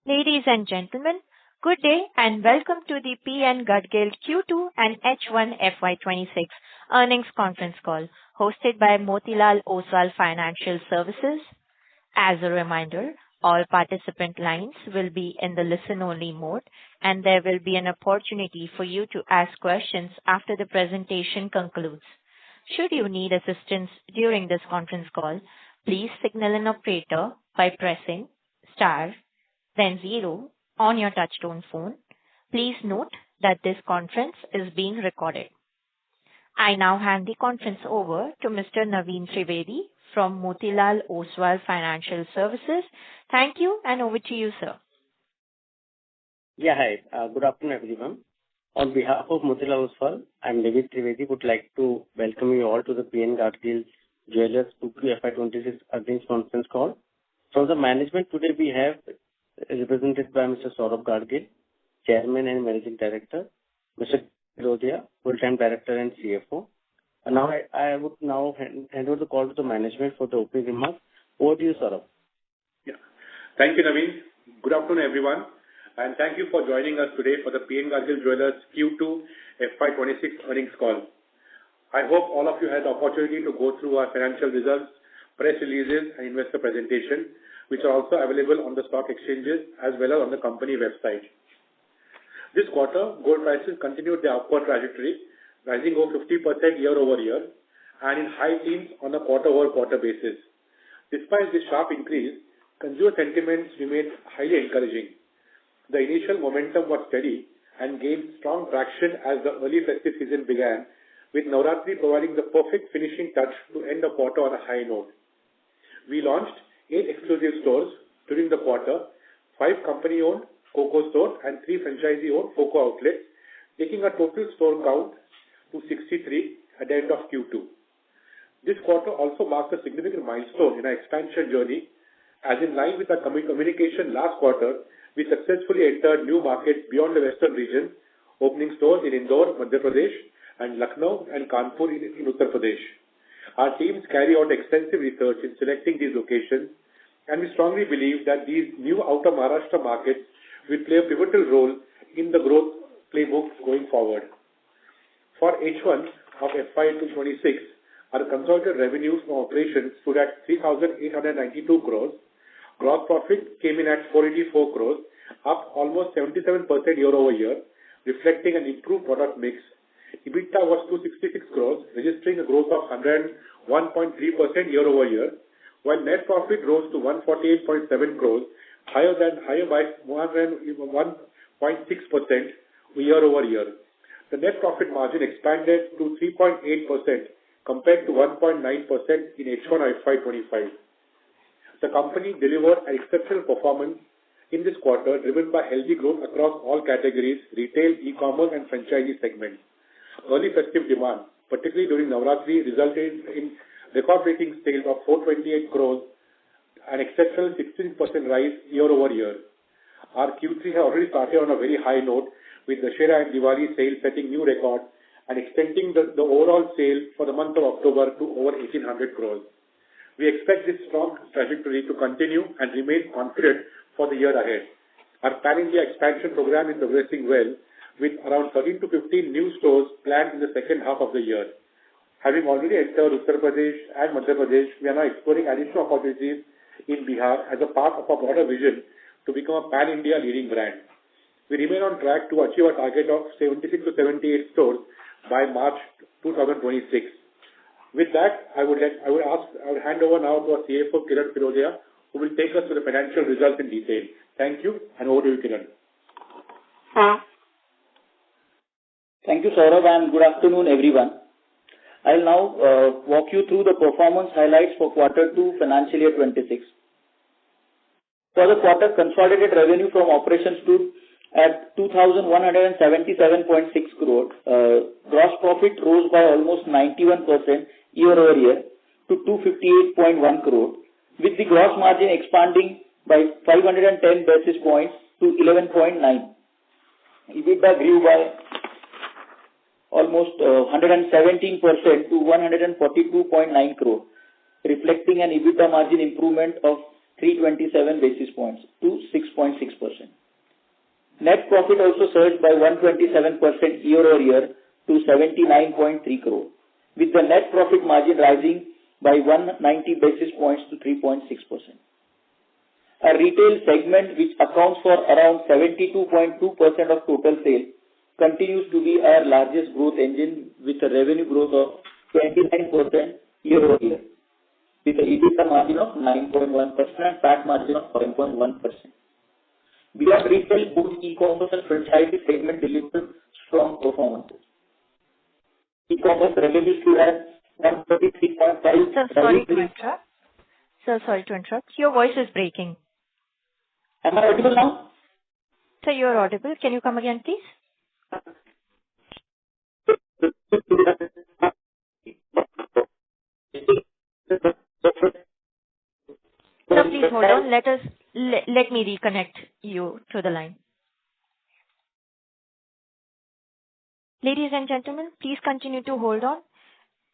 Ladies and gentlemen, good day and welcome to the P.N. Gadgil Q2 and H1FY26 earnings conference call hosted by Motilal Oswal Financial Services. As a reminder, all participant lines will be in the listen-only mode, and there will be an opportunity for you to ask questions after the presentation concludes. Should you need assistance during this conference call, please signal an operator by pressing star then 0 on your touchtone phone. Please note that this conference is being recorded. I now hand the conference over to Mr. Naveen Trivedi from Motilal Oswal Financial Services. Thank you, and over to you, sir. Yeah, hi. Good afternoon, everyone. On behalf of Motilal Oswal, I'm Naveen Trivedi. Would like to welcome you all to the P.N. Gadgil Jewellers Q2FY26 earnings conference call. From the management today, we have represented by Mr. Saurabh Gadgil, Chairman and Managing Director, Mr. Firodia, Full-Time Director and CFO. And now I would now hand over the call to the management for the opening remarks. Over to you, Saurabh. Yeah. Thank you, Naveen. Good afternoon, everyone. And thank you for joining us today for the P.N. Gadgil Jewellers Q2 FY26 earnings call. I hope all of you had the opportunity to go through our financial results, press releases, and investor presentation, which are also available on the stock exchanges as well as on the company website. This quarter, gold prices continued their upward trajectory, rising over 50% year over year and in high teens on a quarter-over-quarter basis. Despite this sharp increase, consumer sentiments remained highly encouraging. The initial momentum was steady and gained strong traction as the early festive season began, with Navratri providing the perfect finishing touch to end the quarter on a high note. We launched 8 exclusive stores during the quarter, 5 company-owned COCO stores and 3 franchisee-owned COCO outlets, taking a total store count to 63 at the end of Q2. This quarter also marks a significant milestone in our expansion journey, as in line with our communication last quarter, we successfully entered new markets beyond the western region, opening stores in Indore, Madhya Pradesh, and Lucknow and Kanpur in Uttar Pradesh. Our teams carry out extensive research in selecting these locations, and we strongly believe that these new outer Maharashtra markets will play a pivotal role in the growth playbook going forward. For H1 of FY26, our consolidated revenues from operations stood at 3,892 crores. Gross profit came in at 484 crores, up almost 77% year over year, reflecting an improved product mix. EBITDA was 266 crores, registering a growth of 101.3% year over year, while net profit rose to 148.7 crores, higher by 101.6% year over year. The net profit margin expanded to 3.8% compared to 1.9% in H1 FY25. The company delivered an exceptional performance in this quarter, driven by healthy growth across all categories, retail, e-commerce, and franchisee segments. Early festive demand, particularly during Navratri, resulted in record-breaking sales of 428 crores, an exceptional 16% rise year over year. Our Q3 has already started on a very high note, with the Dussehra and Diwali sales setting new records and extending the overall sale for the month of October to over 1,800 crores. We expect this strong trajectory to continue and remain confident for the year ahead. Our pan-India expansion program is progressing well, with around 13 to 15 new stores planned in the second half of the year. Having already entered Uttar Pradesh and Madhya Pradesh, we are now exploring additional opportunities in Bihar as a part of our broader vision to become a pan-India leading brand. We remain on track to achieve a target of 76 to 78 stores by March 2026. With that, I would hand over now to our CFO, Kiran Firodia, who will take us through the financial results in detail. Thank you, and over to you, Kiran. Thank you, Saurabh, and good afternoon, everyone. I'll now walk you through the performance highlights for Q2 financial year 26. For the quarter, consolidated revenue from operations stood at 2,177.6 crore. Gross profit rose by almost 91% year over year to 258.1 crore, with the gross margin expanding by 510 basis points to 11.9. EBITDA grew by almost 117% to 142.9 crore, reflecting an EBITDA margin improvement of 327 basis points to 6.6%. profit also surged by 127% year-over-year to 79.3 crore, with the net profit margin rising by 190 basis points to 3.6%. Our retail segment, which accounts for around 72.2% of total sales, continues to be our largest growth engine with a revenue growth of 29% year-over-year, with an EBITDA margin of 9.1% and PAT margin of 5.1%. Beyond retail, both e-commerce and franchise segment delivered strong performances. E-commerce revenue stood at 133.5. Sir, sorry to interrupt. Your voice is breaking. Am I audible now? Sir, you are audible. Can you come again, please? Sir, please hold on. Let me reconnect you to the line. Ladies and gentlemen, please continue to hold on.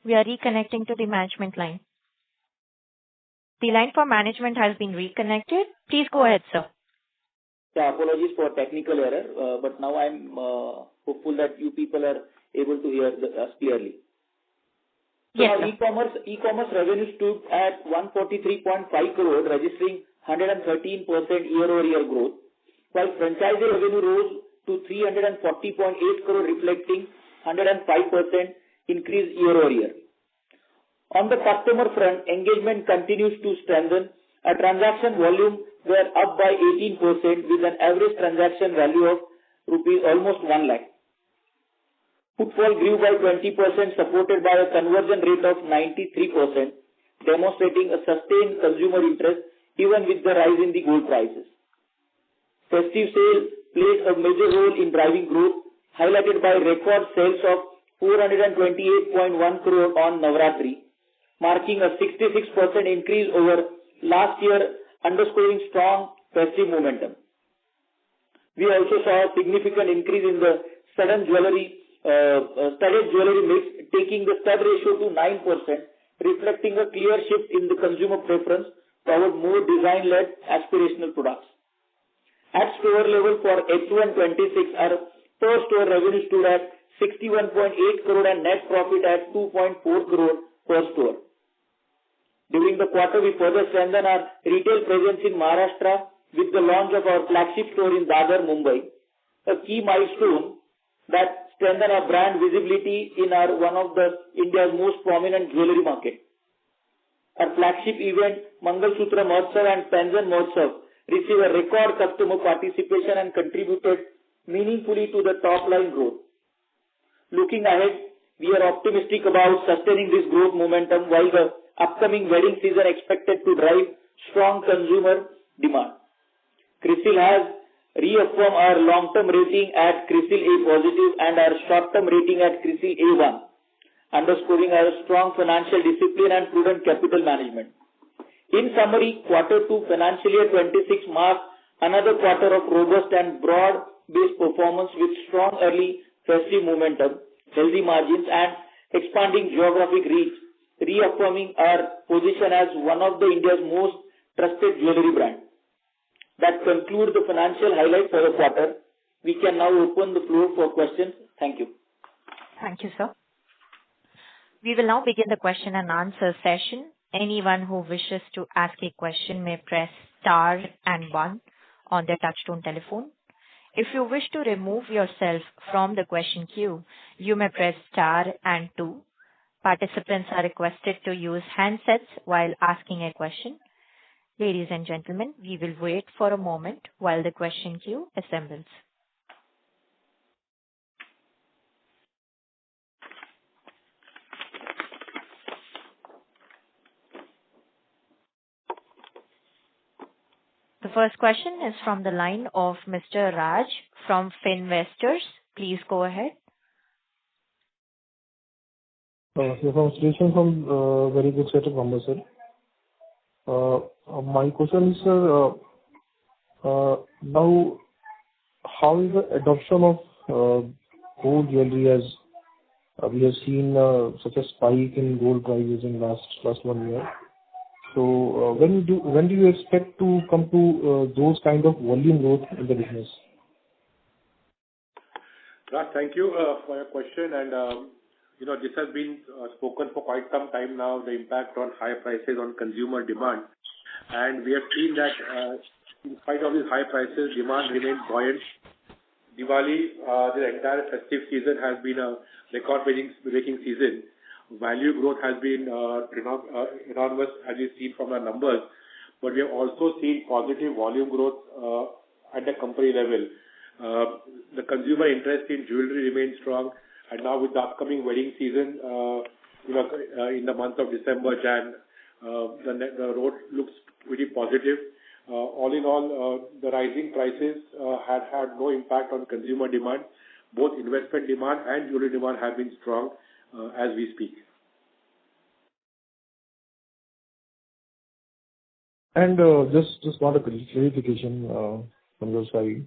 We are reconnecting to the management line. The line for management has been reconnected. Please go ahead, sir. Yeah, apologies for technical error, but now I'm hopeful that you people are able to hear us clearly. Yes, so e-commerce revenue stood at 143.5 crore, registering 113% year-over-year growth, while franchise revenue rose to 340.8 crore, reflecting 105% increase year-over-year. On the customer front, engagement continues to strengthen. Our transaction volume were up by 18% with an average transaction value of rupees almost 1 lakh. Footfall grew by 20%, supported by a conversion rate of 93%, demonstrating a sustained consumer interest even with the rise in the gold prices. Festive sales played a major role in driving growth, highlighted by record sales of 428.1 crore on Navratri, marking a 66% increase over last year, underscoring strong festive momentum. We also saw a significant increase in the studded jewelry mix, taking the stud ratio to 9%, reflecting a clear shift in the consumer preference toward more design-led aspirational products. At store level for H126, our per store revenue stood at 61.8 crore and net profit at 2.4 crore per store. During the quarter, we further strengthened our retail presence in Maharashtra with the launch of our flagship store in Dadar, Mumbai, a key milestone that strengthened our brand visibility in one of India's most prominent jewelry market. Our flagship event, Mangalsutra Mahotsav and Penjan Mahotsav, received a record customer participation and contributed meaningfully to the top line growth. Looking ahead, we are optimistic about sustaining this growth momentum while the upcoming wedding season expected to drive strong consumer demand. CRISIL has reaffirmed our long-term rating at CRISIL A positive and our short-term rating at CRISIL A1, underscoring our strong financial discipline and prudent capital management. In summary, Q2 financial year 26 marks another quarter of robust and broad-based performance with strong early festive momentum, healthy margins, and expanding geographic reach, reaffirming our position as one of India's most trusted jewelry brands. That concludes the financial highlights for the quarter. We can now open the floor for questions. Thank you. Thank you, sir. We will now begin the question and answer session. Anyone who wishes to ask a question may press star and 1 on their touchtone telephone. If you wish to remove yourself from the question queue, you may press star and 2. Participants are requested to use handsets while asking a question. Ladies and gentlemen, we will wait for a moment while the question queue assembles. The first question is from the line of Mr. Raj from Finvestors. Please go ahead. Congratulations on very good set of numbers, sir. My question is, sir, now how is the adoption of gold jewelry as we have seen such a spike in gold prices in last 1 year? So when do you expect to come to those kind of volume growth in the business? Raj, thank you for your question. And this has been spoken for quite some time now, the impact on high prices on consumer demand. And we have seen that in spite of these high prices, demand remains buoyant. Diwali, the entire festive season has been a record-breaking season. Value growth has been enormous, as you see from our numbers. But we have also seen positive volume growth at the company level. The consumer interest in jewelry remains strong, and now with the upcoming wedding season, in the month of December, Jan, the road looks pretty positive. All in all, the rising prices had no impact on consumer demand. Both investment demand and jewelry demand have been strong as we speak. And just want a clarification from your side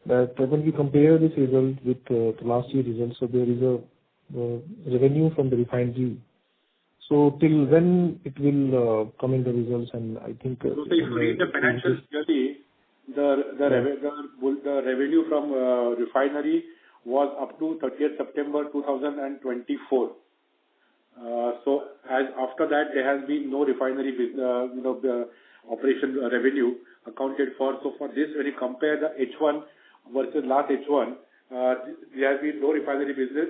that when we compare this result with the last year results, so there is a revenue from the refinery. So till when it will come in the results, and I think so if you read the financials clearly, the revenue from refinery was up to 30th September 2024. So as after that, there has been no refinery the operation revenue accounted for. So for this, when you compare the H1 versus last H1, there has been no refinery business.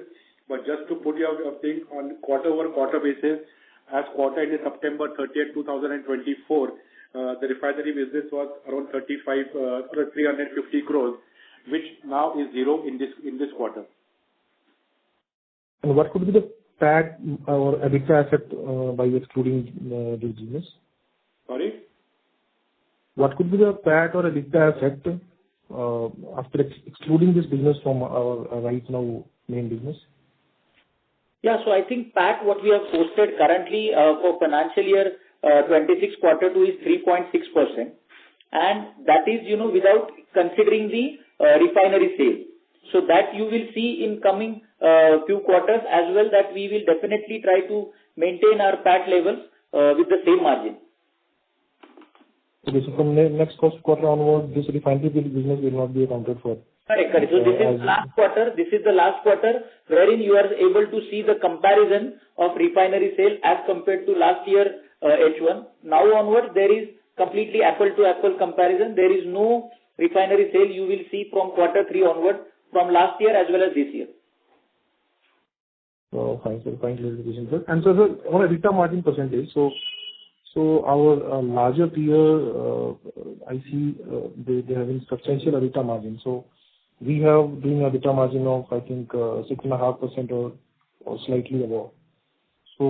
But just to put you a thing on quarter-over-quarter basis, as quarter ended September 30th, 2024, the refinery business was around 350 crores, which now is zero in this quarter. And what could be the PAT or EBITDA effect by excluding this business? Sorry? What could be the PAT or EBITDA effect after excluding this business from our right now main business? Yeah, so I think PAT, what we have posted currently for financial year 26 quarter 2 is 3.6%. And that is, without considering the refinery sale. So that you will see in coming few quarters as well, that we will definitely try to maintain our PAT levels with the same margin. Okay, so from next quarter onward, this refinery business will not be accounted for. Correct. So this is last quarter. This is the last quarter wherein you are able to see the comparison of refinery sale as compared to last year H1. Now onwards, there is completely apple-to-apple comparison. There is no refinery sale you will see from quarter 3 onward from last year as well as this year. Oh, fine, sir. Fine clarification, sir. And so, sir, on EBITDA margin percentage, so our larger peer, I see they having substantial EBITDA margin. So we have doing a EBITDA margin of, I think, 6.5% or slightly above. So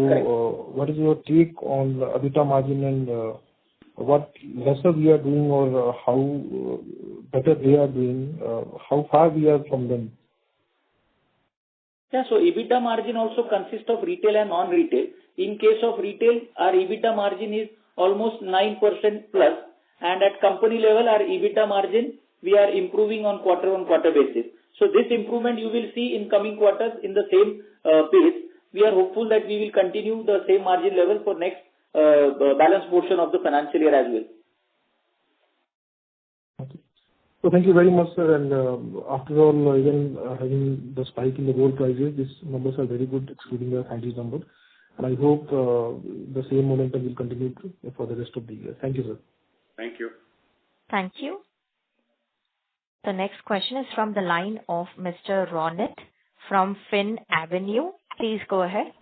what is your take on the EBITDA margin, and what lesser we are doing, or how better they are doing, how far we are from them? Yeah, so EBITDA margin also consists of retail and non-retail. In case of retail, our EBITDA margin is almost 9% plus, and at company level, our EBITDA margin, we are improving on quarter basis. So this improvement you will see in coming quarters in the same pace. We are hopeful that we will continue the same margin level for next balance portion of the financial year as well. Okay. So thank you very much, sir. And after all, even having the spike in the gold prices, these numbers are very good, excluding the Chinese number. And I hope the same momentum will continue for the rest of the year. Thank you, sir. Thank you. Thank you. The next question is from the line of Mr. Ronit from Fin Avenue. Please go ahead.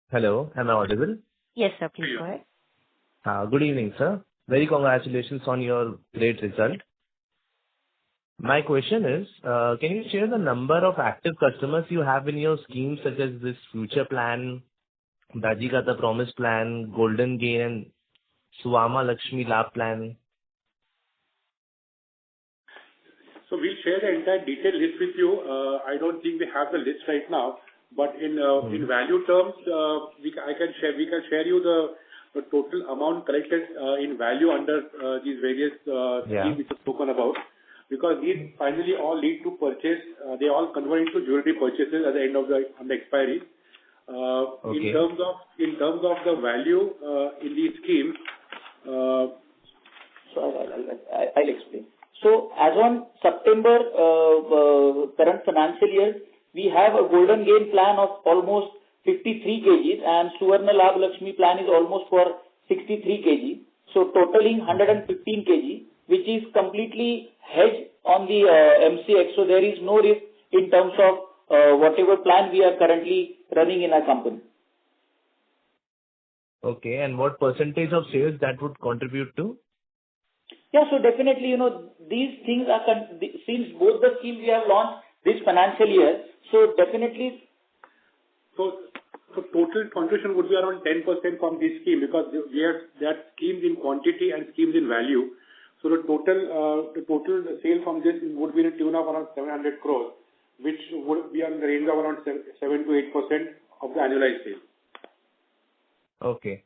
Hello, am I audible? Yes, sir. Please go ahead. Good evening, sir. Very congratulations on your great result. My question is, can you share the number of active customers you have in your schemes, such as this Future Plan, Dajika the Promise Plan, Golden Gain, and Swama Lakshmi Labh Plan? So we'll share the entire detailed list with you. I don't think we have the list right now, but in value terms, we can share you the total amount collected in value under these various schemes which are spoken about, because these finally all lead to purchase. They all convert into jewelry purchases at the end of on the expiry. Okay. In terms of the value in these schemes. So I'll explain. So as on September current financial year, we have a golden gain plan of almost 53 kgs and Suvarna Labh Lakshmi plan is almost for 63 kg. So totaling 115 kg, which is completely hedged on the MCX. So there is no risk in terms of whatever plan we are currently running in our company. Okay. And what percentage of sales that would contribute to? Yeah, so definitely, these things are, since both the schemes we have launched this financial year, so definitely. So total contribution would be around 10% from this scheme because we have that schemes in quantity and schemes in value. So the total sale from this would be in a tune of around 700 crores, which would be on the range of around 7 to 8% of the annualized sale. Okay.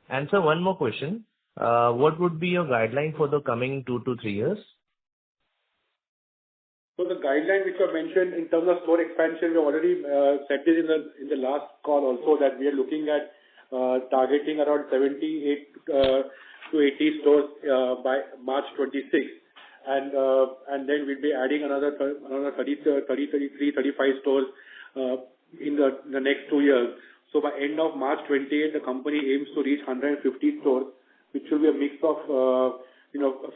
And sir, one more question. What would be your guideline for the coming 2 to 3 years? So the guideline which I mentioned in terms of store expansion, we already said this in the last call also that we are looking at targeting around 78 to 80 stores by March 26, and then we'll be adding another 33, 35 stores in the next 2 years. So by end of March 28, the company aims to reach 150 stores, which will be a mix of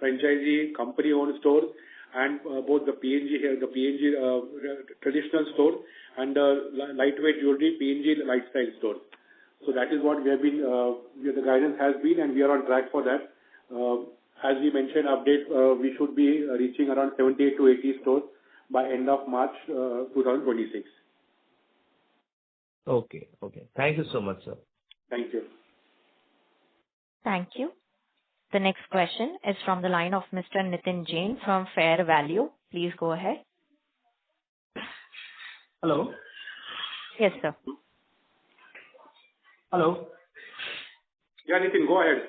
franchisee, company-owned stores, and both the PNG traditional store and lightweight jewelry PNG lifestyle store. So that is what we have been. The guidance has been, and we are on track for that. As we mentioned, update we should be reaching around 78 to 80 stores by end of March 2026. Okay. Thank you so much, sir. Thank you. Thank you. The next question is from the line of Mr. Nitin Jain from Fair Value. Please go ahead. Hello. Yes, sir. Hello. Yeah, Nitin, go ahead.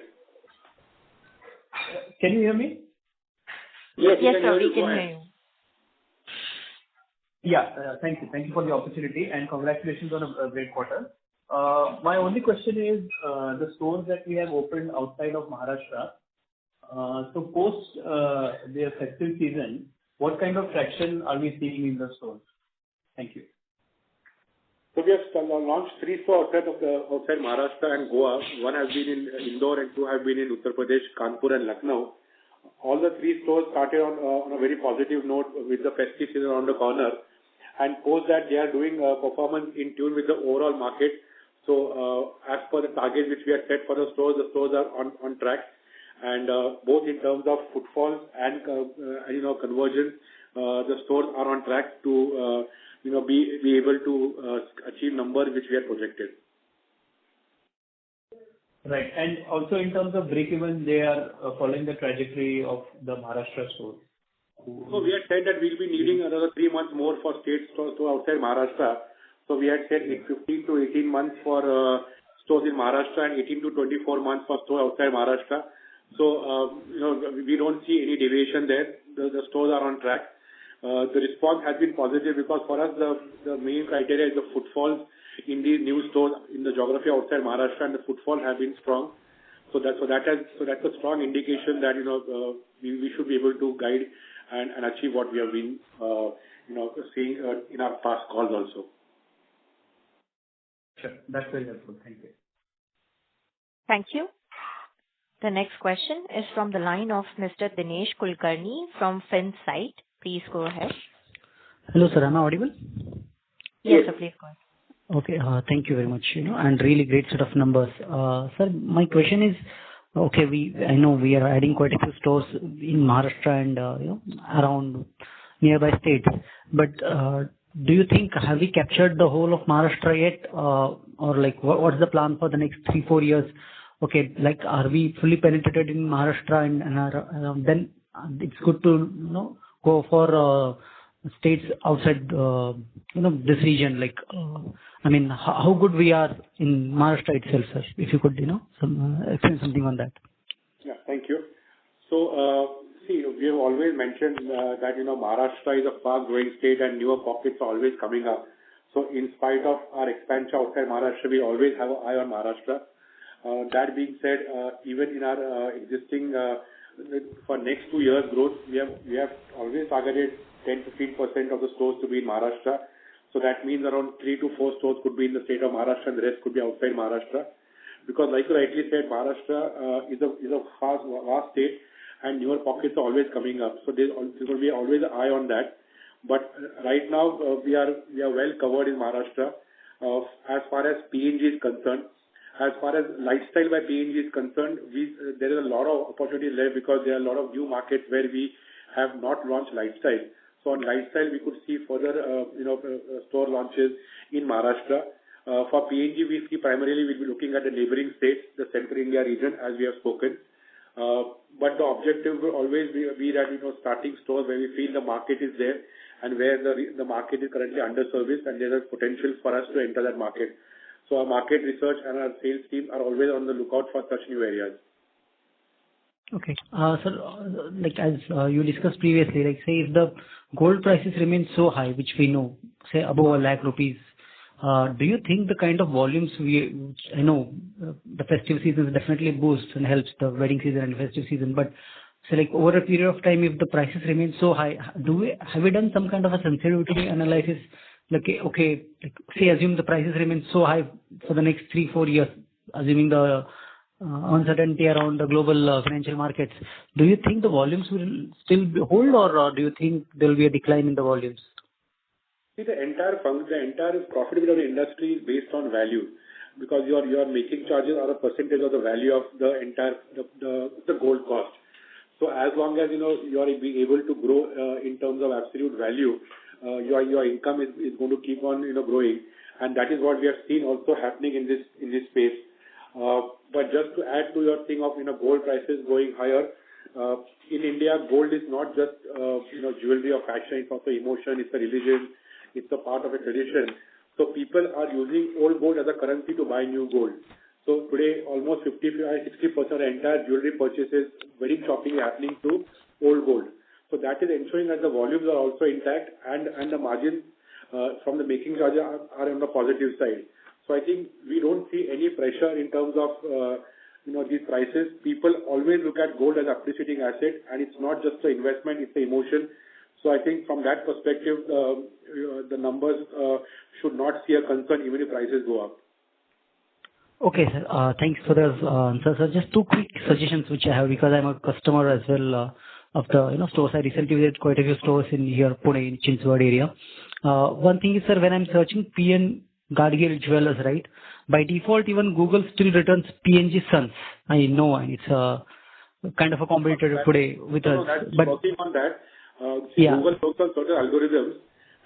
Can you hear me? Yes, sir, we can hear you. Yeah, thank you. Thank you for the opportunity and congratulations on a great quarter. My only question is the stores that we have opened outside of Maharashtra. So post their festive season, what kind of traction are we seeing in the stores? Thank you. So we have launched 3 stores outside Maharashtra and Goa. 1 has been in Indore and 2 have been in Uttar Pradesh, Kanpur and Lucknow. All the 3 stores started on a very positive note with the festive season around the corner. And post that, they are doing performance in tune with the overall market. So as per the target which we have set for the stores are on track. And both in terms of footfalls and conversion, the stores are on track to be able to achieve numbers which we have projected. Right. And also in terms of break-even, they are following the trajectory of the Maharashtra stores. So we had said that we'll be needing another 3 months more for state stores to outside Maharashtra. So we had said 15 to 18 months for stores in Maharashtra and 18 to 24 months for stores outside Maharashtra. So, we don't see any deviation there. The stores are on track. The response has been positive because for us, the main criteria is the footfalls in these new stores in the geography outside Maharashtra, and the footfall have been strong. So that's a strong indication that, we should be able to guide and achieve what we have been, seeing in our past calls also. Sure. That's very helpful. Thank you. Thank you. The next question is from the line of Mr. Dinesh Kulkarni from FinSight. Please go ahead. Hello, sir. Am I audible? Yes, sir. Please go ahead. Okay. Thank you very much. And really great set of numbers. Sir, my question is, okay, I know we are adding quite a few stores in Maharashtra and around nearby states. But do you think have we captured the whole of Maharashtra yet, or like what's the plan for the next 3-4 years? Okay, like are we fully penetrated in Maharashtra and then it's good to go for states outside this region. Like how good we are in Maharashtra itself, sir? If you could explain something on that. Yeah, thank you. So see, we have always mentioned that Maharashtra is a fast-growing state and newer pockets are always coming up. So in spite of our expansion outside Maharashtra, we always have an eye on Maharashtra. That being said, even in our existing for next 2 years growth, we have always targeted 10-15% of the stores to be in Maharashtra. So that means around 3 to 4 stores could be in the state of Maharashtra and the rest could be outside Maharashtra. Because like you rightly said, Maharashtra is a vast state and newer pockets are always coming up. So there's going to be always an eye on that. But right now we are well covered in Maharashtra. As far as PNG is concerned, as far as lifestyle by PNG is concerned, there is a lot of opportunity there because there are a lot of new markets where we have not launched lifestyle. So on lifestyle, we could see further, store launches in Maharashtra. For PNG, we see primarily we'll be looking at the neighboring states, the Central India region, as we have spoken. But the objective will always be that, starting stores where we feel the market is there and where the market is currently underserviced and there is potential for us to enter that market. So our market research and our sales team are always on the lookout for such new areas. Okay. Sir, like as you discussed previously, like say if the gold prices remain so high, which we know, say above 1 lakh rupees, do you think the kind of volumes I know the festive season definitely boosts and helps the wedding season and festive season, but so like over a period of time, if the prices remain so high, have we done some kind of a sensitivity analysis? Like, okay, like say assume the prices remain so high for the next 3-4 years, assuming the uncertainty around the global financial markets. Do you think the volumes will still hold, or do you think there will be a decline in the volumes? See, the entire profitability of the industry is based on value, because your making charges are a percentage of the value of the entire the gold cost. So as long as you are being able to grow in terms of absolute value, your income is going to keep on growing, and that is what we have seen also happening in this space. But just to add to your thing of gold prices going higher, in India gold is not just jewelry or fashion; it's also emotion, it's a religion, it's a part of a tradition. So people are using old gold as a currency to buy new gold. So today almost 50-60% of the entire jewelry purchases, wedding shopping is happening to old gold. So that is ensuring that the volumes are also intact and the margins from the making charges are on the positive side. So I think we don't see any pressure in terms of these prices. People always look at gold as an appreciating asset, and it's not just an investment; it's an emotion. So I think from that perspective, the numbers should not see a concern even if prices go up. Okay, sir. Thanks for those answers. So just 2 quick suggestions which I have, because I'm a customer as well of the stores. I recently visited quite a few stores in here, Pune, in Chinchwad area. One thing is, sir, when I'm searching PN Gadgil Jewelers, right, by default even Google still returns PNG Sons. I know, and it's a kind of a competitor today with us. But working on that, Google works on certain algorithms,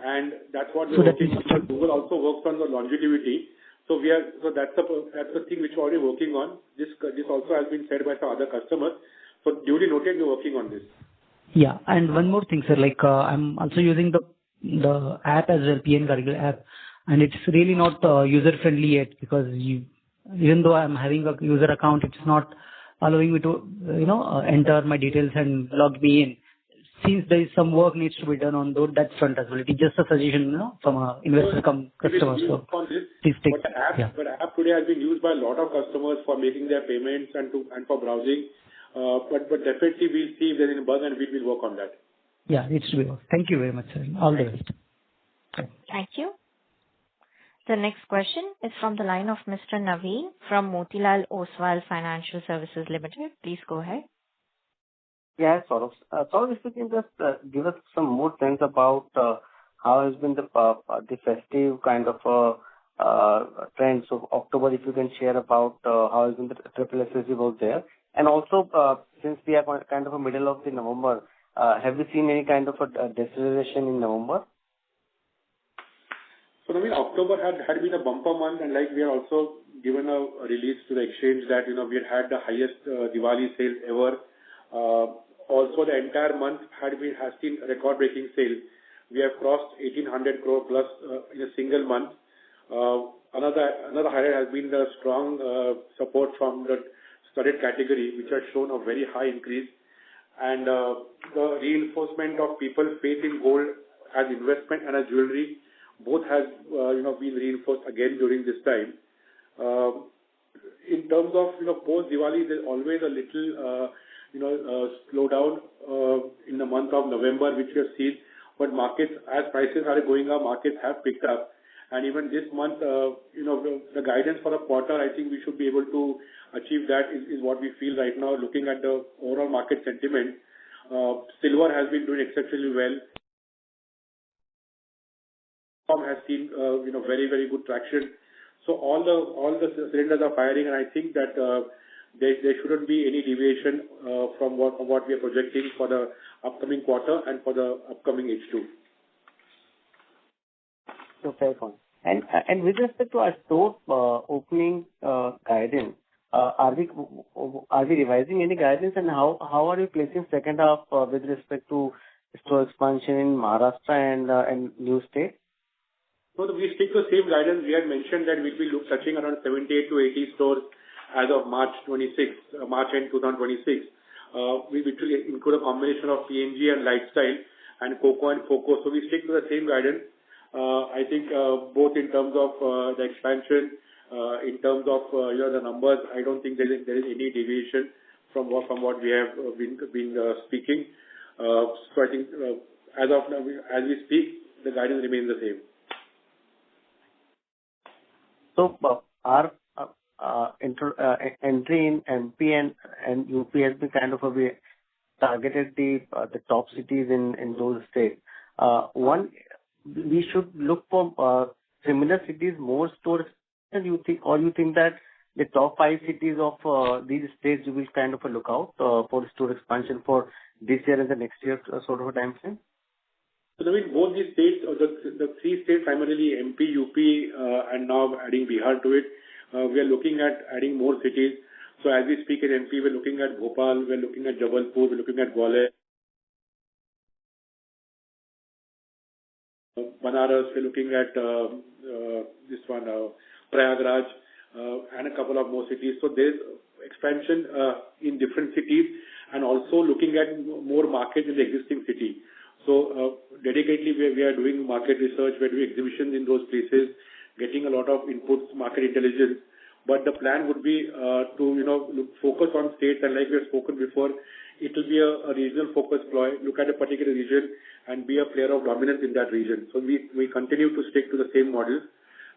and that's what we're working on. Google also works on the longevity. So that's the thing which we're already working on. This also has been said by some other customers. So duly noted, we're working on this. Yeah, and one more thing, sir. Like I'm also using the app as well, PN Gadgil app, and it's really not user friendly yet, because even though I'm having a user account, it's not allowing me to enter my details and log me in. Since there is some work needs to be done on that front as well. It is just a suggestion, from an investor customer. So please take. But the app today has been used by a lot of customers for making their payments and for browsing. But definitely we'll see if there is a bug and we will work on that. Yeah, it should be work. Thank you very much, sir. All the best. Thank you. The next question is from the line of Mr. Naveen from Motilal Oswal Financial Services Limited. Please go ahead. Yeah, Saurabh. Saurabh, if you can just give us some more sense about how has been the festive kind of trend. So October, if you can share about how has been the triple SSG work there. And also, since we are kind of a middle of the November, have you seen any kind of a deceleration in November? So, I mean, October had been a bumper month, and like we are also given a release to the exchange that we had the highest Diwali sales ever. Also, the entire month has seen record-breaking sales. We have crossed 1,800 crore plus in a single month. Another highlight has been the strong support from the studded category, which has shown a very high increase, and the reinforcement of people's faith in gold as investment and as jewelry, both has been reinforced again during this time. In terms of post Diwali, there's always a little slowdown in the month of November, which we have seen. But markets, as prices are going up, markets have picked up. And even this month, the guidance for the quarter, I think we should be able to achieve that is what we feel right now, looking at the overall market sentiment. Silver has been doing exceptionally well. Has seen very, very good traction. So all the cylinders are firing, and I think that there shouldn't be any deviation from what we are projecting for the upcoming quarter and for the upcoming H2. So fair point. And with respect to our store opening guidance, are we revising any guidance, and how are you placing second half with respect to store expansion in Maharashtra and new states? So we stick to the same guidance. We had mentioned that we'll be touching around 78 to 80 stores as of March end 2026. Which will include a combination of PNG and Lifestyle and Coco and Foco. So we stick to the same guidance. I think both in terms of the expansion, in terms of the numbers, I don't think there is any deviation from what we have been speaking. So I think as of now, as we speak, the guidance remains the same. So our entry in MP and UP has been kind of targeted the top cities in those states. One, we should look for similar cities, more stores. You think that the top 5 cities of these states you will kind of look out for store expansion for this year and the next year sort of a time frame? So, both these states, or the 3 states, primarily MP, UP, and now adding Bihar to it, we are looking at adding more cities. So, as we speak in MP, we're looking at Bhopal, we're looking at Jabalpur, we're looking at Gwalior, Banaras, we're looking at this one, Prayagraj, and a couple of more cities. So, there's expansion in different cities, and also looking at more markets in the existing city. So, dedicatedly, we are doing market research, we're doing exhibitions in those places, getting a lot of inputs, market intelligence. But the plan would be to focus on states, and like we have spoken before, it will be a regional focus ploy, look at a particular region and be a player of dominance in that region. So we continue to stick to the same model.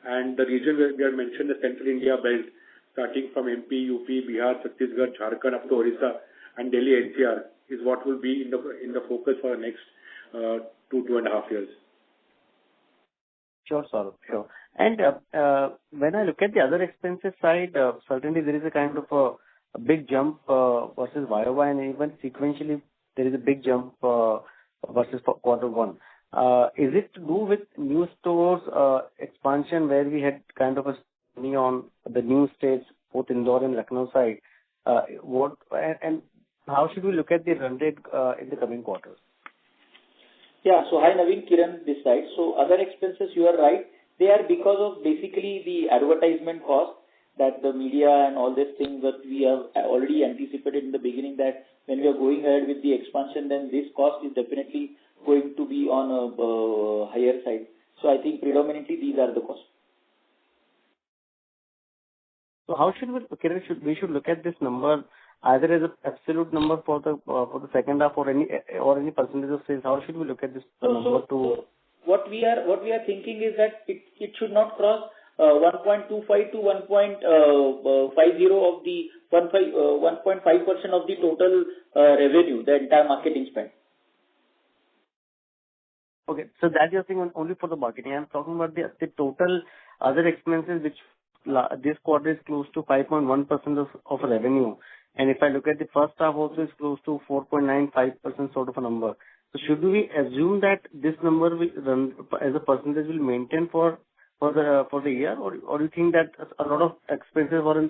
And the region where we have mentioned, the Central India belt, starting from MP, UP, Bihar, Chhattisgarh, Jharkhand up to Orissa and Delhi NCR is what will be in the focus for the next 2.5 years. Sure, Saurabh. Sure. And when I look at the other expenses side, certainly there is a kind of a big jump versus YOY, and even sequentially there is a big jump versus quarter one. Is it to do with new stores expansion where we had kind of a study on the new states, both Indore and Lucknow side? And how should we look at the run rate in the coming quarters? Yeah. So hi Naveen, Kiran this side. So other expenses, you are right. They are because of basically the advertisement cost that the media and all these things that we have already anticipated in the beginning, that when we are going ahead with the expansion, then this cost is definitely going to be on a higher side. So I think predominantly these are the costs. So how should Kiran, we should look at this number either as an absolute number for the second half or any percentage of sales? How should we look at this number to? What we are thinking is that it should not cross 1.25 to 1.50 of the 1.5% of the total revenue, the entire marketing spend. Okay, so that you're saying only for the marketing. I'm talking about the total other expenses, which this quarter is close to 5.1% of revenue. And if I look at the first half also, it's close to 4.95% sort of a number. So should we assume that this number will run as a percentage will maintain for the year, or you think that a lot of expenses were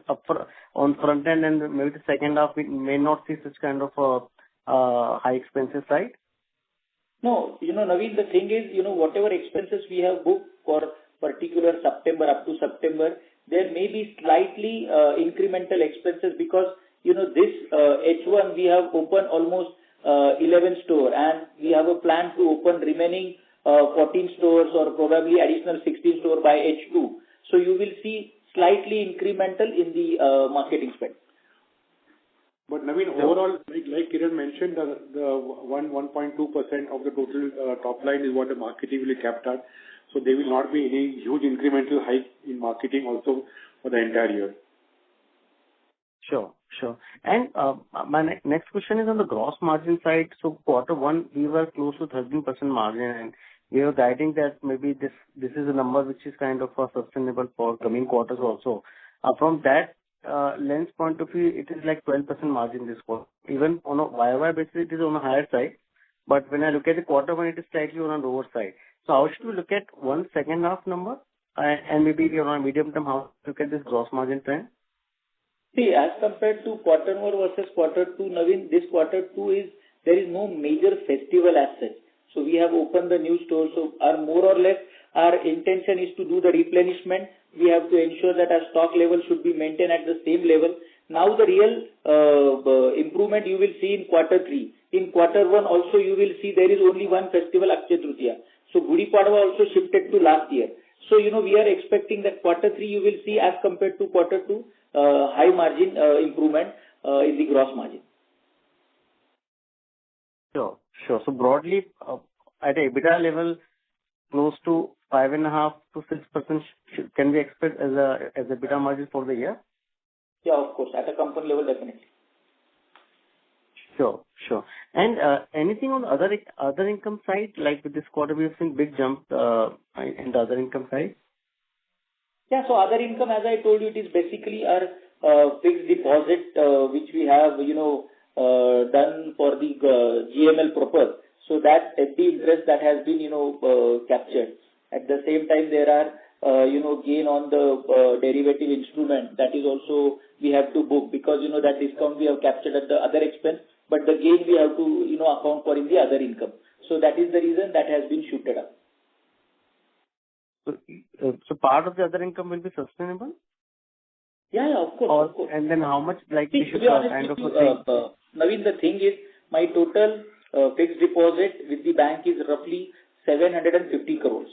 on front end and maybe the second half we may not see such kind of high expenses, right? No, Naveen, the thing is, whatever expenses we have booked for particular September up to September, there may be slightly incremental expenses because this H1 we have opened almost 11 stores, and we have a plan to open remaining 14 stores or probably additional 16 stores by H2. So you will see slightly incremental in the marketing spend. But Naveen, overall, like Kiran mentioned, the 1.2% of the total top line is what the marketing will be capped at. So there will not be any huge incremental hike in marketing also for the entire year. Sure. And my next question is on the gross margin side. So quarter one, we were close to 13% margin, and we are guiding that maybe this is a number which is kind of sustainable for coming quarters also. From that lens point of view, it is like 12% margin this quarter. Even on a YY basis, it is on a higher side. But when I look at the quarter one, it is slightly on a lower side. So how should we look at one second half number? And maybe on a medium term, how to look at this gross margin trend? See, as compared to quarter one versus quarter two, Naveen, this quarter two there is no major festival as such. So we have opened the new store. So more or less, our intention is to do the replenishment. We have to ensure that our stock level should be maintained at the same level. Now the real improvement you will see in quarter three. In quarter one also you will see there is only one festival, Akshaya Tritiya. So Gudi Padwa also shifted to last year. So, we are expecting that quarter three you will see as compared to quarter two, high margin improvement in the gross margin. Sure. So broadly, at a EBITDA level, close to 5.5 to 6% can we expect as a EBITDA margin for the year? Yeah, of course. At a company level, definitely. Sure. And anything on the other income side, like with this quarter, we have seen big jump in the other income side? Yeah, so other income, as I told you, it is basically our fixed deposit, which we have, done for the GML proper. So that FD interest that has been, captured. At the same time, there are, gain on the derivative instrument. That is also we have to book because, that discount we have captured at the other expense, but the gain we have to, account for in the other income. So that is the reason that has been shooted up. So part of the other income will be sustainable? Yeah, of course. And then how much we should kind of Naveen, the thing is, my total fixed deposit with the bank is roughly 750 crores.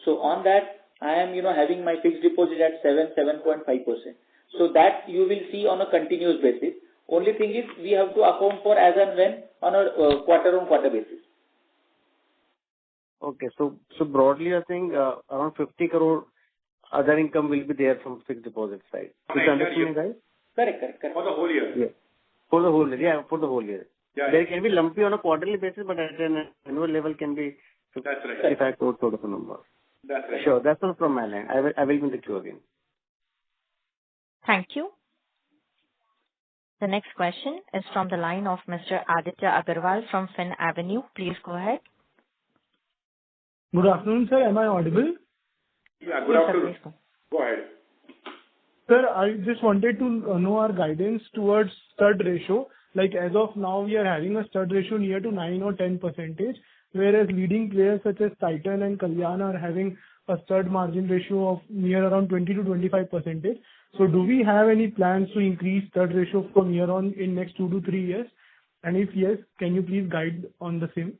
So on that, I am, having my fixed deposit at 7.5%. So that you will see on a continuous basis. Only thing is, we have to account for as and when on a quarter-on-quarter basis. Okay, so broadly, I think around 50 crore other income will be there from fixed deposit side. Is that understanding, guys? Correct. For the whole year. Yeah. For the whole year. For the whole year. Yeah. There can be lumpy on a quarterly basis, but at an annual level can be 55 crore sort of a number. That's right. Sure, that's all from my line. I will be in the queue again. Thank you. The next question is from the line of Mr. Aditya Agarwal from Fin Avenue. Please go ahead. Good afternoon, sir. Am I audible? Yeah, good afternoon. Sir, Go ahead. Sir, I just wanted to know our guidance towards stud ratio. Like as of now, we are having a stud ratio near to 9 or 10%, whereas leading players such as Titan and Kalyan are having a stud margin ratio of near around 20 to 25%. So do we have any plans to increase stud ratio from here on in next 2 to 3 years? And if yes, can you please guide on the same?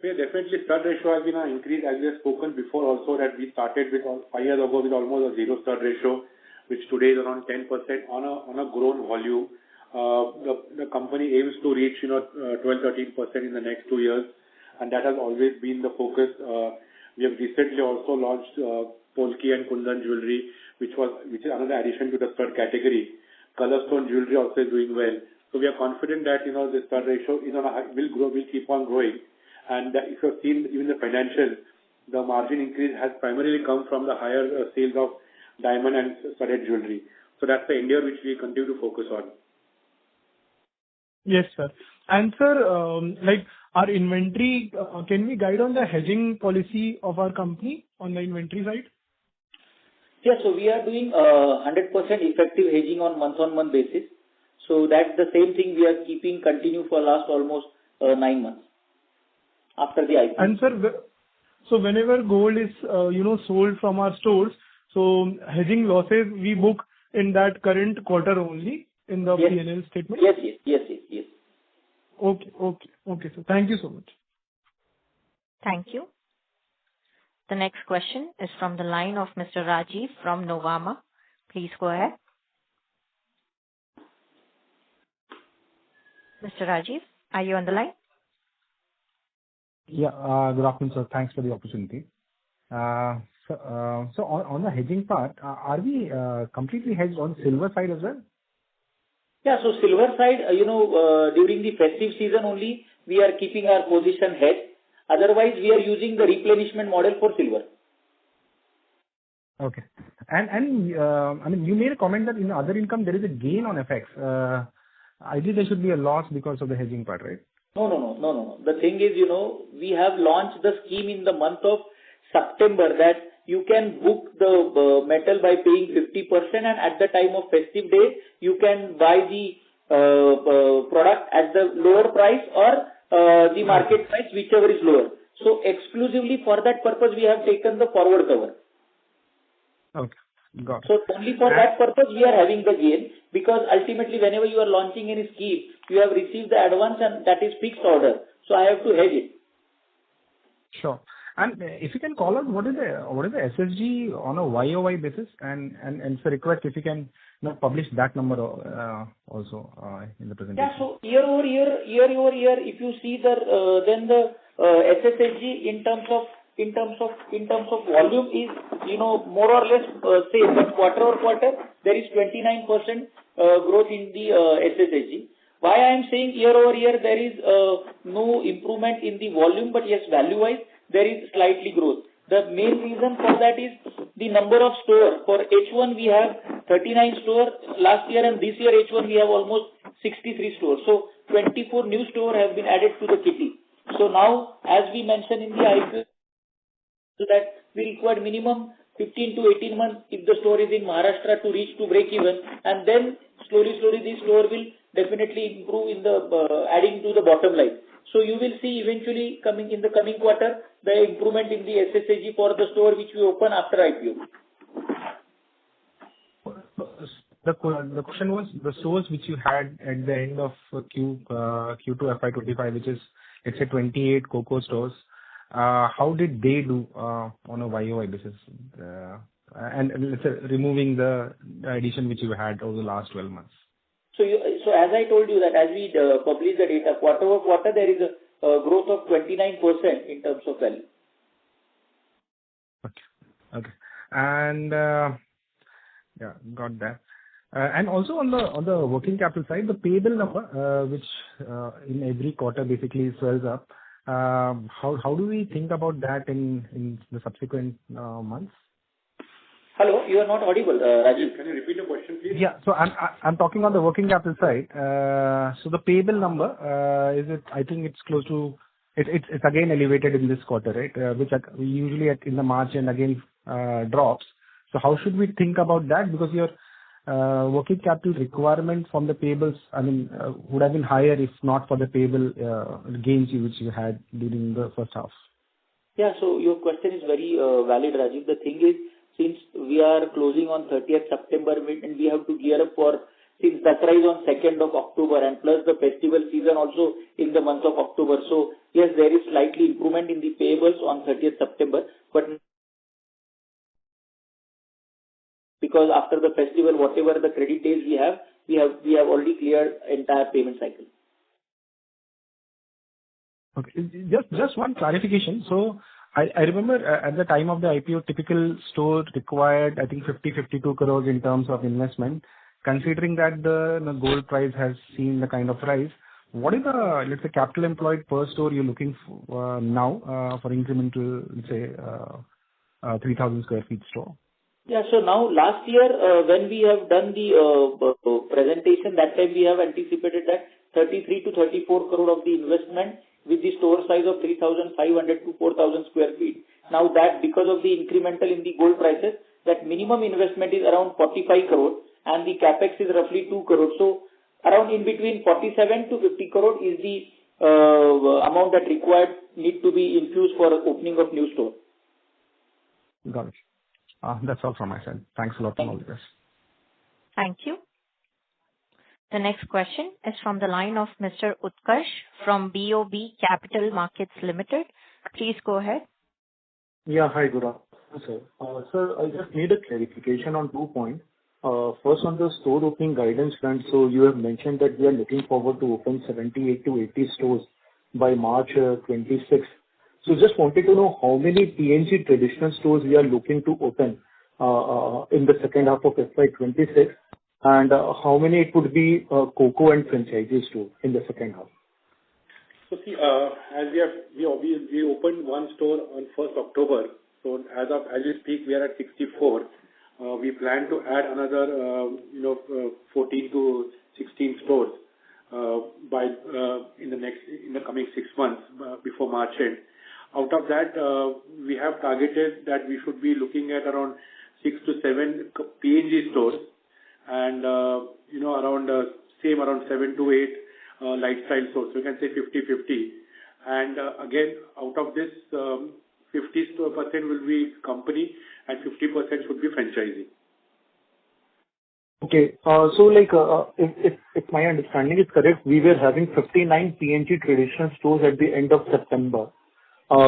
Yeah, definitely stud ratio has been an increase, as we have spoken before also, that we started with 5 years ago with almost a zero stud ratio, which today is around 10% on a grown volume. The company aims to reach 12-13% in the next 2 years, and that has always been the focus. We have recently also launched Polki and Kundan jewelry, which is another addition to the stud category. Colorstone jewelry also is doing well. So we are confident that the stud ratio will keep on growing. And if you have seen even the financials, the margin increase has primarily come from the higher sales of diamond and studded jewelry. So that's the area which we continue to focus on. Yes, sir. And sir, like our inventory, can we guide on the hedging policy of our company on the inventory side? Yeah, so we are doing 100% effective hedging on month-on-month basis. So that's the same thing we are keeping continue for last almost 9 months after the IPO. And sir, so whenever gold is sold from our stores, so hedging losses we book in that current quarter only in the P&L statement? Yes. Okay, sir. Thank you so much. Thank you. The next question is from the line of Mr. Rajiv from Novama. Please go ahead. Mr. Rajiv, are you on the line? Yeah. Good afternoon, sir. Thanks for the opportunity. So on the hedging part, are we completely hedged on silver side as well? Yeah. So silver side, during the festive season only, we are keeping our position hedged. Otherwise, we are using the replenishment model for silver. Okay. And I mean, you made a comment that in other income there is a gain on FX. Ideally, there should be a loss because of the hedging part, right? No. The thing is, we have launched the scheme in the month of September that you can book the metal by paying 50%, and at the time of festive day, you can buy the product at the lower price or the market price, whichever is lower. So exclusively for that purpose, we have taken the forward cover. Okay. Got it. So only for that purpose we are having the gain, because ultimately whenever you are launching any scheme, you have received the advance and that is fixed order. So I have to hedge it. Sure. And if you can call out what is the SSG on a YOY basis, and it's a request if you can publish that number also in the presentation. Yeah. So year over year, if you see then the SSSG in terms of volume is more or less same, but quarter over quarter there is 29% growth in the SSSG. Why I am saying year over year there is no improvement in the volume, but yes, value wise there is slightly growth. The main reason for that is the number of stores. For H1 we have 39 stores last year, and this year H1 we have almost 63 stores. So 24 new stores have been added to the kitty. So now, as we mentioned in the IPO, so that we require minimum 15 to 18 months if the store is in Maharashtra to reach to break even, and then slowly this store will definitely improve in the adding to the bottom line. So you will see eventually in the coming quarter the improvement in the SSSG for the store which we open after IPO. The question was the stores which you had at the end of Q2FY25, which is, let's say, 28 COCO stores. How did they do on a YOY basis? And let's say removing the addition which you had over the last 12 months. So as I told you that as we publish the data, quarter over quarter there is a growth of 29% in terms of value. Okay. And yeah, got that. And also on the working capital side, the payable number, which in every quarter basically swells up. How do we think about that in the subsequent months? Hello, you are not audible, Rajiv. Can you repeat your question, please? Yeah. So I'm talking on the working capital side. So the payable number, I think it's close to, it's again elevated in this quarter, right? Which usually in the March and again drops. So how should we think about that? Because your working capital requirement from the payables, would have been higher if not for the payable gains which you had during the first half. Yeah. So your question is very valid, Rajiv. The thing is, since we are closing on 30th September and we have to gear up since Dasara is on 2nd of October and plus the festival season also in the month of October. So yes, there is slightly improvement in the payables on 30th September, but because after the festival, whatever the credit days we have already cleared entire payment cycle. Okay. Just one clarification. So I remember at the time of the IPO, typical store required, I think 52 crores in terms of investment. Considering that the gold price has seen the kind of rise, what is the, let's say, capital employed per store you're looking for now for incremental, let's say, 3,000 square feet store? Yeah. So now last year when we have done the presentation, that time we have anticipated that 33 to 34 crore of the investment with the store size of 3,500 to 4,000 square feet. Now that because of the incremental in the gold prices, that minimum investment is around 45 crore and the capex is roughly 2 crore. So around in between 47 to 50 crore is the amount that need to be infused for opening of new store. Got it. That's all from my side. Thanks a lot for all this. Thank you. The next question is from the line of Mr. Utkarsh from BOB Capital Markets Limited. Please go ahead. Yeah. Hi, good afternoon, sir. Sir, I just need a clarification on 2 points. First, on the store opening guidance front, so you have mentioned that we are looking forward to open 78 to 80 stores by March 26. So just wanted to know how many PNG traditional stores we are looking to open in the second half of FY26, and how many it would be COCO and franchisee store in the second half. So see, as we opened one store on 1st October. So as we speak, we are at 64. We plan to add another 14 to 16 stores by in the coming 6 months before March end. Out of that, we have targeted that we should be looking at around 6 to 7 PNG stores, and around 7 to 8 lifestyle stores. So you can say 50-50. And again, out of this, 50% will be company and 50% should be franchisee. Okay. So if my understanding is correct, we were having 59 PNG traditional stores at the end of September.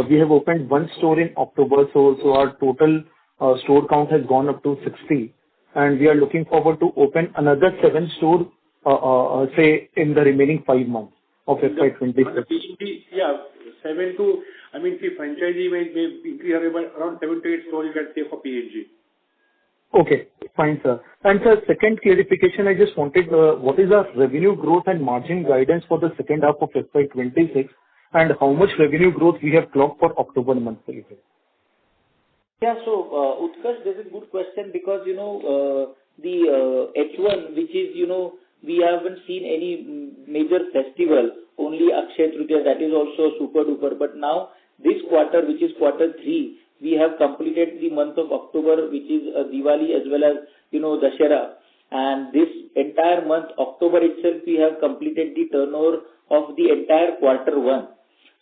We have opened one store in October, so our total store count has gone up to 60, and we are looking forward to open another 7 stores, say in the remaining 5 months of FY26. Yeah, 7 to, see, franchisee may increase around 7 to 8 stores you can say for PNG. Okay, fine, sir. And sir, second clarification, I just wanted, what is our revenue growth and margin guidance for the second half of FY26, and how much revenue growth we have clocked for October month? Yeah, so Utkarsh, this is a good question because, the H1, which is, we haven't seen any major festival, only Akshay Tritiya, that is also super duper. But now this quarter, which is quarter 3, we have completed the month of October, which is Diwali as well as, Dussehra. And this entire month, October itself, we have completed the turnover of the entire quarter 1.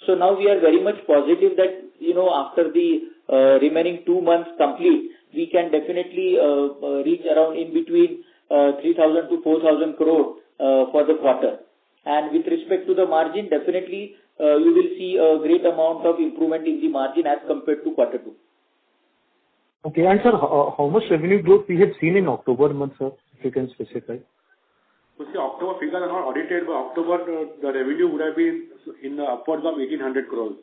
So now we are very much positive that, after the remaining 2 months complete, we can definitely reach around in between 3,000 to 4,000 crore for the quarter. And with respect to the margin, definitely you will see a great amount of improvement in the margin as compared to quarter 2. Okay, and sir, how much revenue growth we have seen in October month, sir, if you can specify? So see, October figures are not audited, but October the revenue would have been in the upwards of 1,800 crores.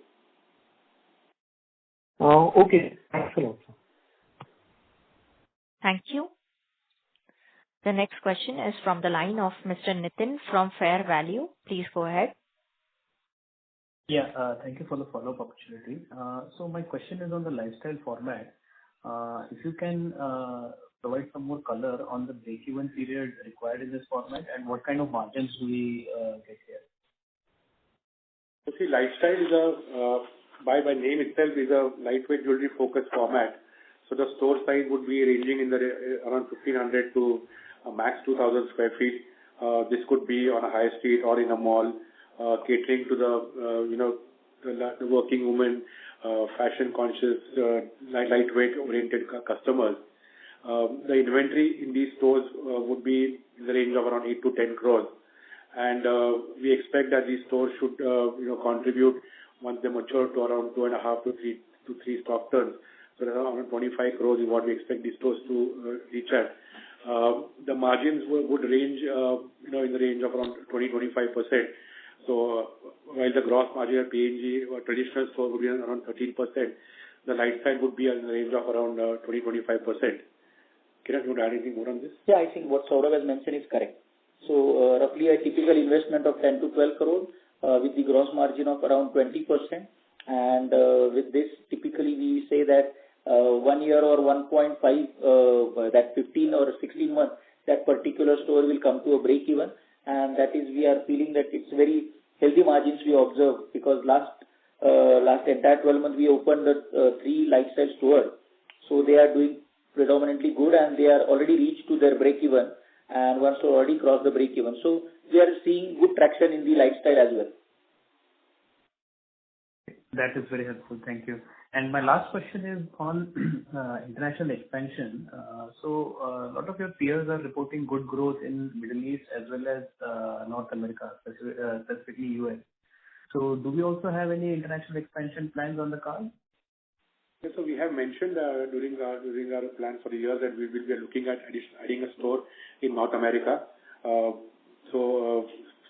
Okay, thanks a lot, sir. Thank you. The next question is from the line of Mr. Nitin from Fair Value. Please go ahead. Yeah, thank you for the follow-up opportunity. So my question is on the lifestyle format. If you can provide some more color on the break-even period required in this format and what kind of margins do we get here? So see, lifestyle is by name itself is a lightweight jewelry focused format. So the store size would be ranging in the around 1,500 to max 2,000 square feet. This could be on a high street or in a mall, catering to the working woman, fashion conscious, lightweight oriented customers. The inventory in these stores would be in the range of around 8 to 10 crores. And we expect that these stores should contribute once they mature to around 2.5 to 3 stock turns. So around 25 crores is what we expect these stores to reach at. The margins would range, in the range of around 20-25%. So while the gross margin at PNG or traditional store would be around 13%, the lifestyle would be in the range of around 20-25%. Kiran, you want to add anything more on this? Yeah, I think what Saurabh has mentioned is correct. So roughly a typical investment of 10 to 12 crore with the gross margin of around 20%. And with this, typically we say that 1 year or 1.5, that 15 or 16 months, that particular store will come to a break even. And that is, we are feeling that it's very healthy margins we observe because last entire 12 months we opened the 3 lifestyle stores. So they are doing predominantly good and they are already reached to their break even and one store already crossed the break even. So we are seeing good traction in the lifestyle as well. That is very helpful. Thank you. And my last question is on international expansion. So a lot of your peers are reporting good growth in Middle East as well as North America, specifically US. So do we also have any international expansion plans on the card? So we have mentioned during our plan for the year that we will be looking at adding a store in North America.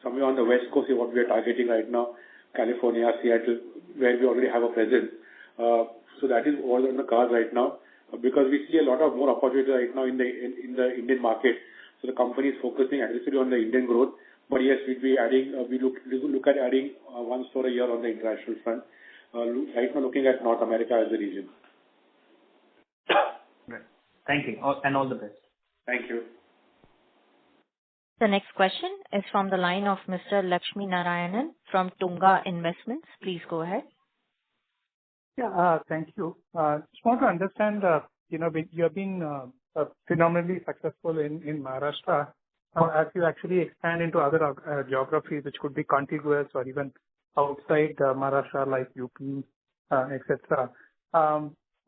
Somewhere on the West Coast is what we are targeting right now, California, Seattle, where we already have a presence. So that is all on the cards right now, because we see a lot of more opportunity right now in the Indian market. So the company is focusing aggressively on the Indian growth. But yes, we'll be adding. We look at adding one store a year on the international front. Right now, looking at North America as a region. Right. Thank you, and all the best. Thank you. The next question is from the line of Mr. Lakshmi Narayanan from Tunga Investments. Please go ahead. Yeah, thank you. Just want to understand, you have been phenomenally successful in Maharashtra. As you actually expand into other geographies, which could be contiguous or even outside Maharashtra, like UP, etc.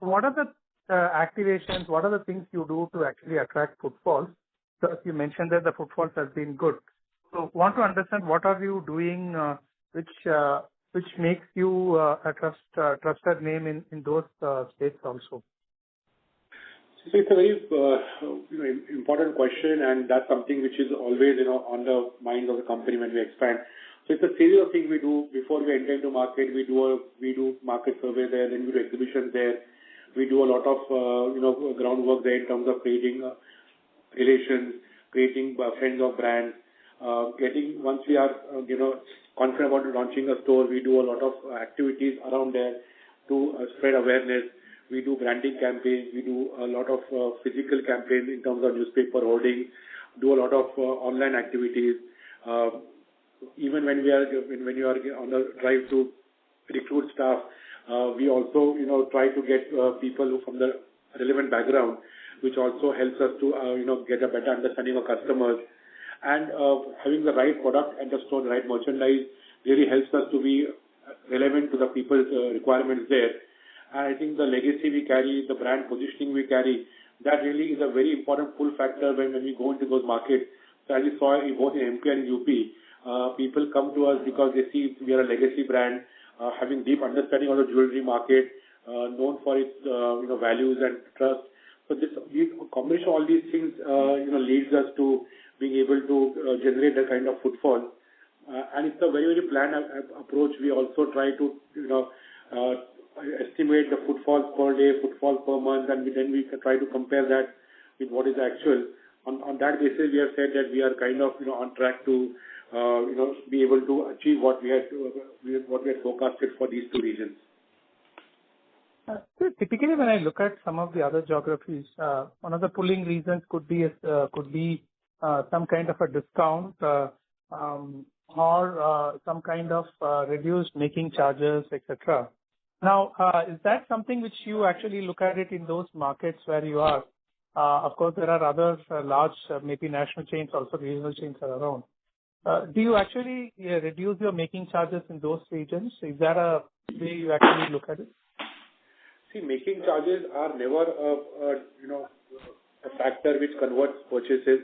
What are the activations? What are the things you do to actually attract footfalls? So you mentioned that the footfalls has been good. So want to understand what are you doing which makes you a trusted name in those states also? So it's a very important question, and that's something which is always on the mind of the company when we expand. So it's a series of things we do before we enter into market. We do market survey there, then we do exhibitions there. We do a lot of groundwork there in terms of creating relations, creating friends of brands. Once we are confident about launching a store, we do a lot of activities around there to spread awareness. We do branding campaigns. We do a lot of physical campaigns in terms of newspaper hoarding. Do a lot of online activities. Even when you are on the drive to recruit staff, we also try to get people from the relevant background, which also helps us to get a better understanding of customers. And having the right product at the store, the right merchandise, really helps us to be relevant to the people's requirements there. And I think the legacy we carry, the brand positioning we carry, that really is a very important pull factor when we go into those markets. So as you saw both in MP and UP, people come to us because they see we are a legacy brand, having deep understanding of the jewelry market, known for its values and trust. So this combination of all these things leads us to being able to generate that kind of footfall. And it's a very, very planned approach. We also try to estimate the footfalls per day, footfall per month, and then we try to compare that with what is actual. On that basis, we have said that we are kind of on track to be able to achieve what we had forecasted for these two regions. So typically, when I look at some of the other geographies, one of the pulling reasons could be some kind of a discount or some kind of reduced making charges, etc. Now, is that something which you actually look at it in those markets where you are? Of course, there are other large, maybe national chains, also regional chains are around. Do you actually reduce your making charges in those regions? Is that a way you actually look at it? See, making charges are never a factor which converts purchases.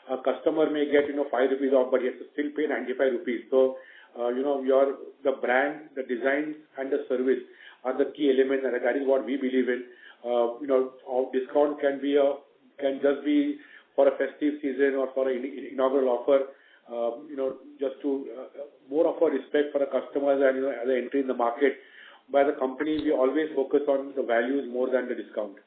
A customer may get 5 rupees off, but he has to still pay 95 rupees. So the brand, the design, and the service are the key elements, and that is what we believe in. Our discount can just be for a festive season or for an inaugural offer. Just to more of a respect for the customers and as an entry in the market. By the company, we always focus on the values more than the discount.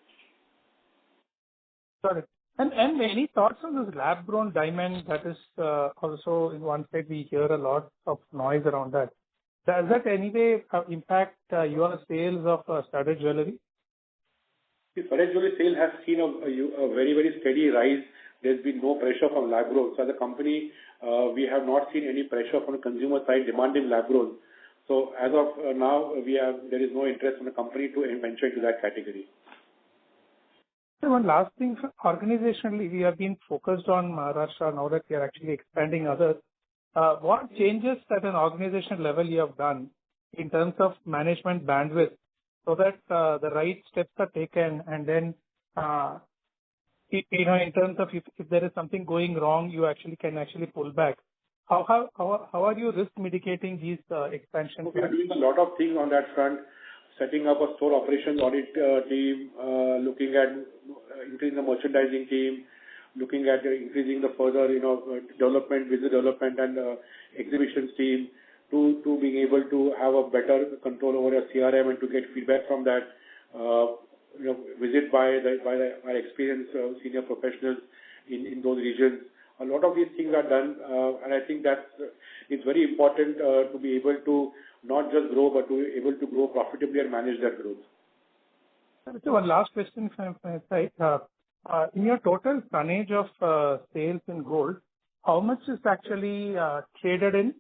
Got it. And any thoughts on this lab-grown diamond? That is also in one side we hear a lot of noise around that. Does that anyway impact your sales of studded jewelry? The studded jewelry sale has seen a very, very steady rise. There's been no pressure from lab grown. So as a company, we have not seen any pressure from the consumer side demanding lab grown. So as of now, there is no interest from the company to venture into that category. So one last thing, organizationally, we have been focused on Maharashtra. Now that we are actually expanding others, what changes at an organization level you have done in terms of management bandwidth so that the right steps are taken, and then in terms of if there is something going wrong, you can pull back. How are you risk mitigating these expansions? We are doing a lot of things on that front. setting up a store operations audit team, looking at increasing the merchandising team, looking at increasing the further, development, business development and exhibitions team, to being able to have a better control over your CRM and to get feedback from that, visit by our experienced senior professionals in those regions. A lot of these things are done, and I think that it's very important to be able to not just grow, but to be able to grow profitably and manage that growth. So one last question from my side. In your total tonnage of sales in gold, how much is actually traded in?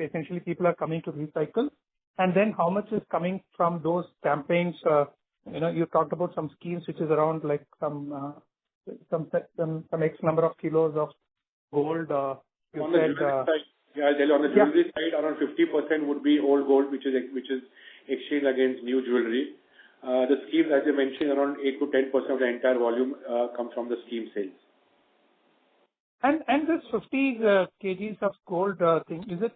Essentially, people are coming to recycle, and then how much is coming from those campaigns? You talked about some schemes which is around like some X number of kilos of gold. On the jewelry side, on the jewelry side, around 50% would be old gold, which is exchanged against new jewelry. The schemes, as you mentioned, around 8 to 10% of the entire volume comes from the scheme sales. And this 50 kgs of gold thing, is it?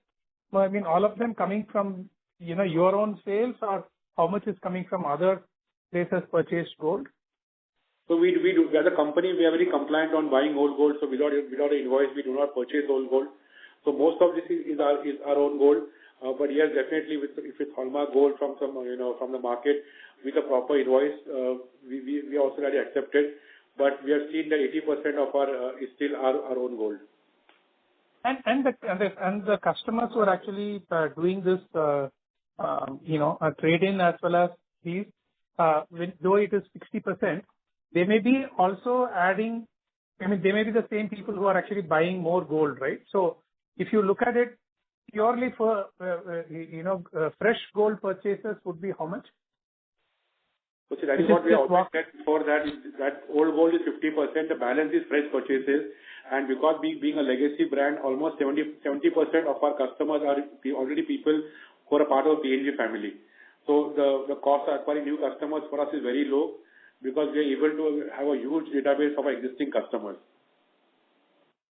I mean, all of them coming from your own sales, or how much is coming from other places purchased gold? So we do, as a company, we are very compliant on buying old gold. So without an invoice, we do not purchase old gold. So most of this is our own gold. But yes, definitely, if it's hallmark gold from from the market with a proper invoice, we also already accepted. But we have seen that 80% of our is still our own gold. And the customers who are actually doing this, a trade-in as well as these, though it is 60%, they may be also adding. I mean, they may be the same people who are actually buying more gold, right? So if you look at it purely for fresh gold purchases, would be how much? So that is what we always said before, that old gold is 50%, the balance is fresh purchases. And because being a legacy brand, almost 70% of our customers are already people who are a part of the PNG family. So the cost of acquiring new customers for us is very low because we are able to have a huge database of our existing customers.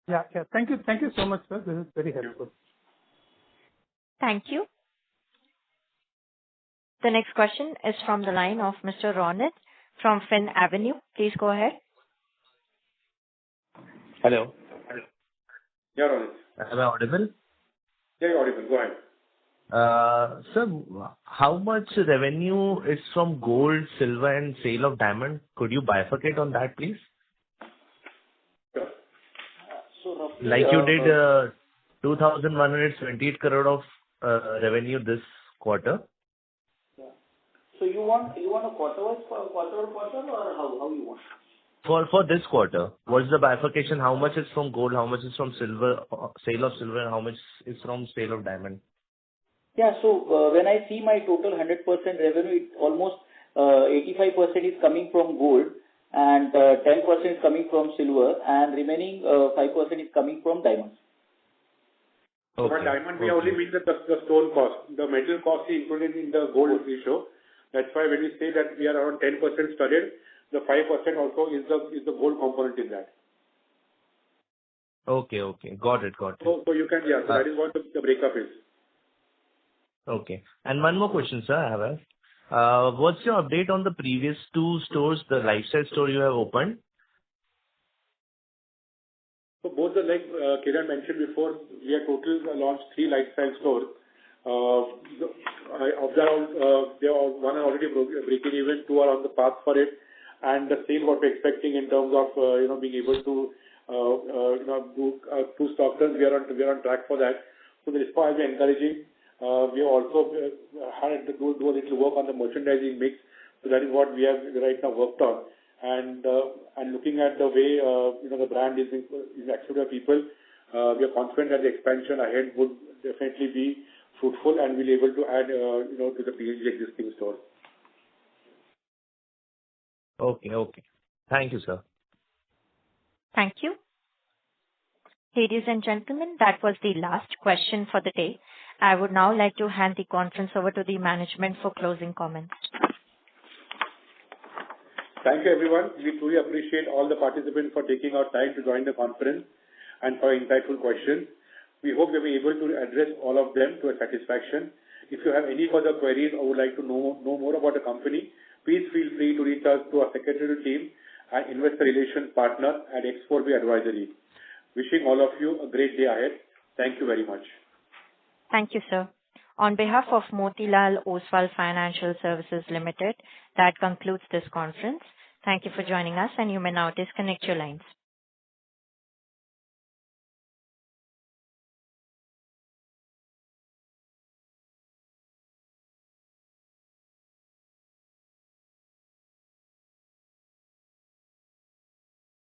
Yeah. Thank you so much, sir. This is very helpful. Thank you. The next question is from the line of Mr. Ronit from Fin Avenue. Please go ahead. Hello. Yeah, Ronit. Am I audible? Yeah, you're audible. Go ahead. Sir, how much revenue is from gold, silver, and sale of diamond? Could you bifurcate on that, please? Sure. So roughly, like you did 2,128 crore of revenue this quarter. Yeah. So you want a quarter-wise, quarter-on-quarter, or how you want? For this quarter, what's the bifurcation? How much is from gold? How much is from silver, sale of silver, and how much is from sale of diamond? Yeah. So when I see my total 100% revenue, it almost 85% is coming from gold, and 10% is coming from silver, and remaining 5% is coming from diamonds. Okay. For diamond, we only mean the stone cost. The metal cost is included in the gold ratio. That's why when we say that we are around 10% studded, the 5% also is the gold component in that. Okay. Got it. So you can, so that is what the breakup is. Okay. And one more question, sir, I have. What's your update on the previous 2 stores, the lifestyle store you have opened? So both like Kiran mentioned before, we have total launched 3 lifestyle stores. One are already breaking even, 2 are on the path for it, and the sale what we're expecting in terms of being able to do 2 stock turns, we are on track for that. So the response is encouraging. We also had to do a little work on the merchandising mix. So that is what we have right now worked on. And looking at the way the brand is accepted by people, we are confident that the expansion ahead would definitely be fruitful and we'll be able to add to the PNG existing stores. Okay. Thank you, sir. Thank you. Ladies and gentlemen, that was the last question for the day. I would now like to hand the conference over to the management for closing comments. Thank you, everyone. We truly appreciate all the participants for taking our time to join the conference and for insightful questions. We hope we'll be able to address all of them to a satisfaction. If you have any further queries or would like to know more about the company, please feel free to reach out to our secretarial team and investor relations partner at X4B Advisory. Wishing all of you a great day ahead. Thank you very much. Thank you, sir. On behalf of Motilal Oswal Financial Services Limited, that concludes this conference. Thank you for joining us, and you may now disconnect your lines.